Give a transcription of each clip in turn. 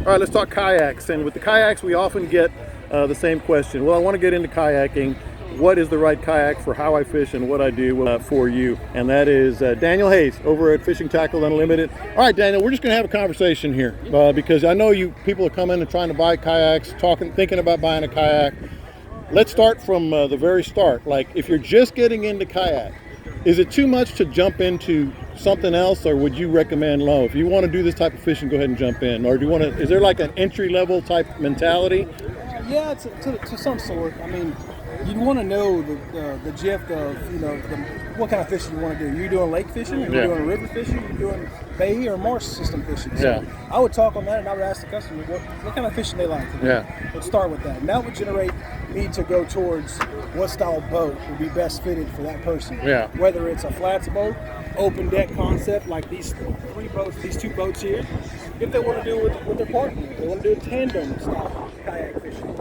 All right, let's talk kayaks. And with the kayaks, we often get the same question. Well, I want to get into kayaking. What is the right kayak for how I fish and what I do for you? And that is Daniel Hayes over at Fishing Tackle Unlimited. All right, Daniel, we're just going to have a conversation here because I know you people are coming and trying to buy kayaks, thinking about buying a kayak. Let's start from the very start. Like, if you're just getting into kayak, is it too much to jump into something else, or would you recommend low? If you want to do this type of fishing, go ahead and jump in. Or do you want to? Is there like an entry level type mentality? Yeah, to some sort. I mean, you'd want to know the gist of what kind of fishing you want to do. You're doing lake fishing, or you're doing river fishing, you're doing bay or marsh system fishing. So I would talk on that, and I would ask the customer what kind of fishing they like. Let's start with that, and that would generate me to go towards what style of boat would be best fitted for that person. Whether it's a flats boat, open deck concept like these two boats here. If they want to do it with their partner, if they want to do a tandem style kayak fishing.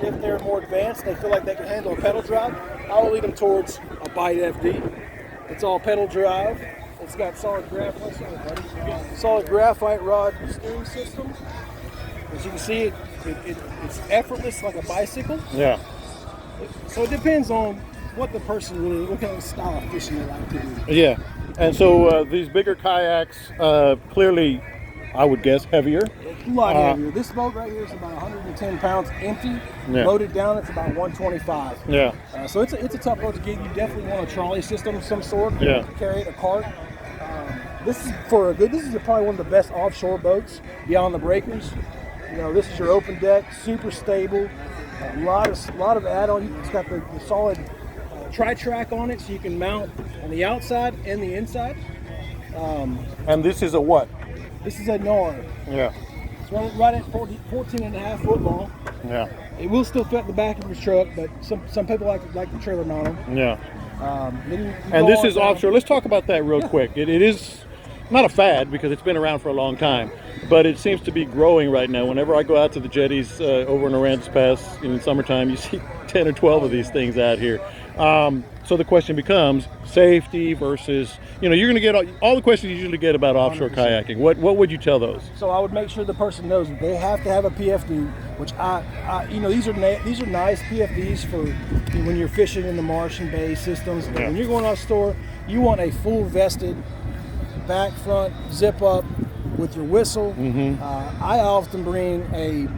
If they're more advanced, they feel like they can handle a pedal drive, I will lead them towards a Bite FD. It's all pedal drive. It's got solid graphite rod steering system. As you can see, it's effortless like a bicycle. So it depends on what the person really, what kind of style of fishing they like to do. And so these bigger kayaks, clearly, I would guess, heavier. A lot heavier. This boat right here is about 110 pounds empty. Loaded down, it's about 125. So it's a tough boat to get. You definitely want a trolley system of some sort. To carry it, a cart. This is probably one of the best offshore boats beyond the breakers. This is your open deck, super stable. A lot of add-on. It's got the solid tri-track on it, so you can mount on the outside and the inside. And this is a what? This is a Nar. It's right at 14 and a half foot long. It will still fit the back of your truck, but some people like the trailer mount them. And this is offshore. Let's talk about that real quick. It is not a fad because it's been around for a long time, but it seems to be growing right now. Whenever I go out to the jetties over in Aransas Pass in the summertime, you see 10 or 12 of these things out here. So the question becomes safety versus, you're going to get all the questions you usually get about offshore 100%. Kayaking. What would you tell those? So I would make sure the person knows that they have to have a PFD, which these are nice PFDs for when you're fishing in the marsh and bay systems. But when you're going offshore, you want a full vested back, front, zip up with your whistle. I often bring a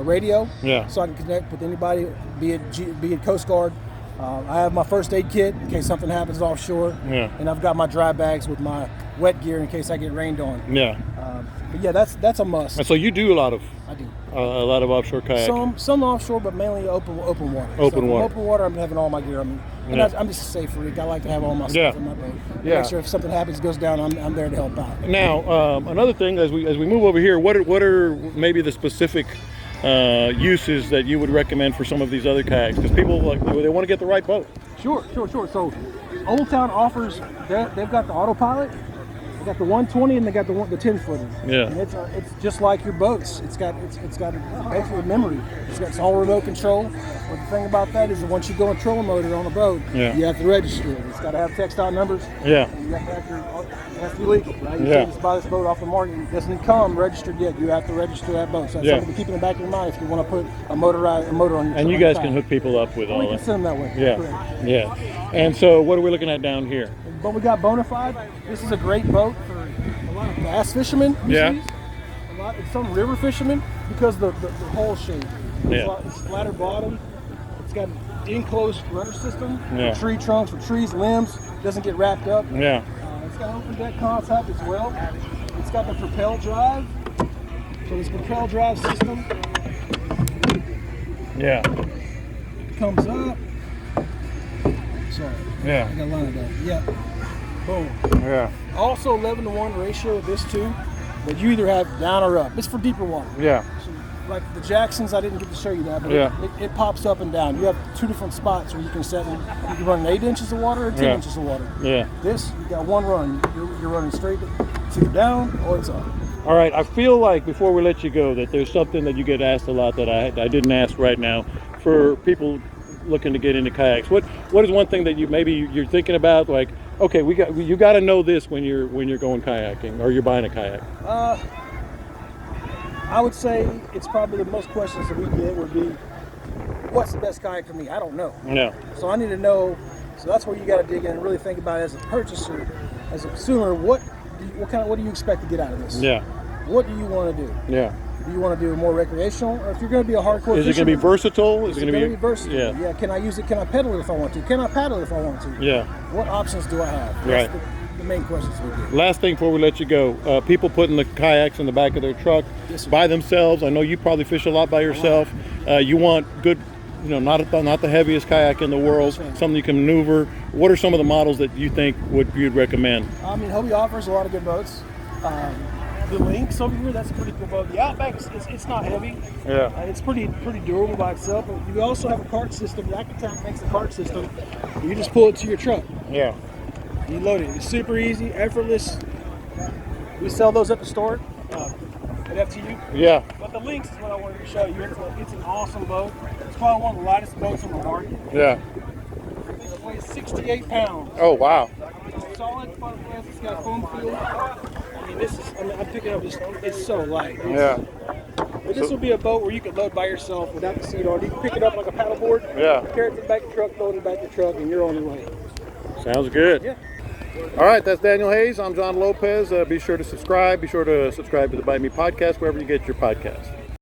radio so I can connect with anybody, be it Coast Guard. I have my first aid kit in case something happens offshore, and I've got my dry bags with my wet gear in case I get rained on. But that's a must. And so you do a lot of offshore kayaking. Some offshore, but mainly open water. Open water, I'm having all my gear on me. And I'm just a safe freak. I like to have all my stuff in my boat. Make sure if something happens, goes down, I'm there to help out. Now, another thing, as we move over here, what are maybe the specific uses that you would recommend for some of these other kayaks? Because people they want to get the right boat. Sure. So Old Town offers, they've got the autopilot, they got the 120, and they got the 10-footer. And it's just like your boats. It's got basically memory. It's all remote control. But the thing about that is that once you go in trolling mode on a boat, you have to register it. It's got to have textile numbers. And you have to have it has to be legal, right? You can't just buy this boat off the market. It doesn't come registered yet. You have to register that boat. So that's something to keep in the back of your mind if you want to put a motor on your truck. And you guys can hook people up with all that. We can send them that way. And so what are we looking at down here? But we got Bonafide. This is a great boat for a lot of bass fishermen. Some river fishermen because the hull shape. It's flatter bottom. It's got an enclosed rudder system. Tree trunks for trees, limbs. Doesn't get wrapped up. It's got open deck concept as well. It's got the propel drive. So this propel drive system comes up. Sorry. I got a line of that. Boom. Also 11-to-1 ratio of this too, but you either have down or up. It's for deeper water. So like the Jacksons, I didn't get to show you that, but it pops up and down. You have two different spots where you can set. You can run 8 inches of water or 10 inches of water. This, you got one run. You're running straight. It's either down or it's up. All right. I feel like before we let you go that there's something that you get asked a lot that I didn't ask right now for people looking to get into kayaks. What is one thing that you're thinking about? Like, okay, you got to know this when you're going kayaking or you're buying a kayak. I would say it's probably the most questions that we get would be, what's the best kayak for me? I don't know. Yeah. So I need to know. So that's where you got to dig in and really think about it as a purchaser, as a consumer. What do you expect to get out of this? Yeah. What do you want to do? Yeah. Do you want to do more recreational, or if you're going to be a hardcore? Is it going to be versatile? Is it going to be versatile? Yeah. Yeah. Can I use it? Can I pedal it if I want to? Can I paddle it if I want to? Yeah. What options do I have? Right. That's the main questions we get. Last thing before we let you go, people putting the kayaks in the back of their truck by themselves. I know you probably fish a lot by yourself. You want good, not the heaviest kayak in the world, something you can maneuver. What are some of the models that you think you'd recommend? I mean, Hobie offers a lot of good boats. The Lynx over here, that's a pretty cool boat. The Outback, it's not heavy. Yeah. It's pretty durable by itself. But you also have a cart system. The Aquatac makes a cart system. You just pull it to your truck. Yeah. You load it. It's super easy, effortless. We sell those at the store. Right up to you. Yeah. But the Lynx is what I wanted to show you. It's an awesome boat. It's probably one of the lightest boats on the market. Yeah. It weighs 68 pounds. Oh, wow. Solid fiberglass. It's got foam field. I'm picking up this. It's so light. But this will be a boat where you can load by yourself without the seat on. You can pick it up like a paddleboard. Yeah. Carry it to the back of the truck, load it back to the truck, and you're on your way. Sounds good. Yeah. All right, that's Daniel Hayes. I'm John Lopez. Be sure to subscribe. Be sure to subscribe to the Bite Me podcast wherever you get your podcasts.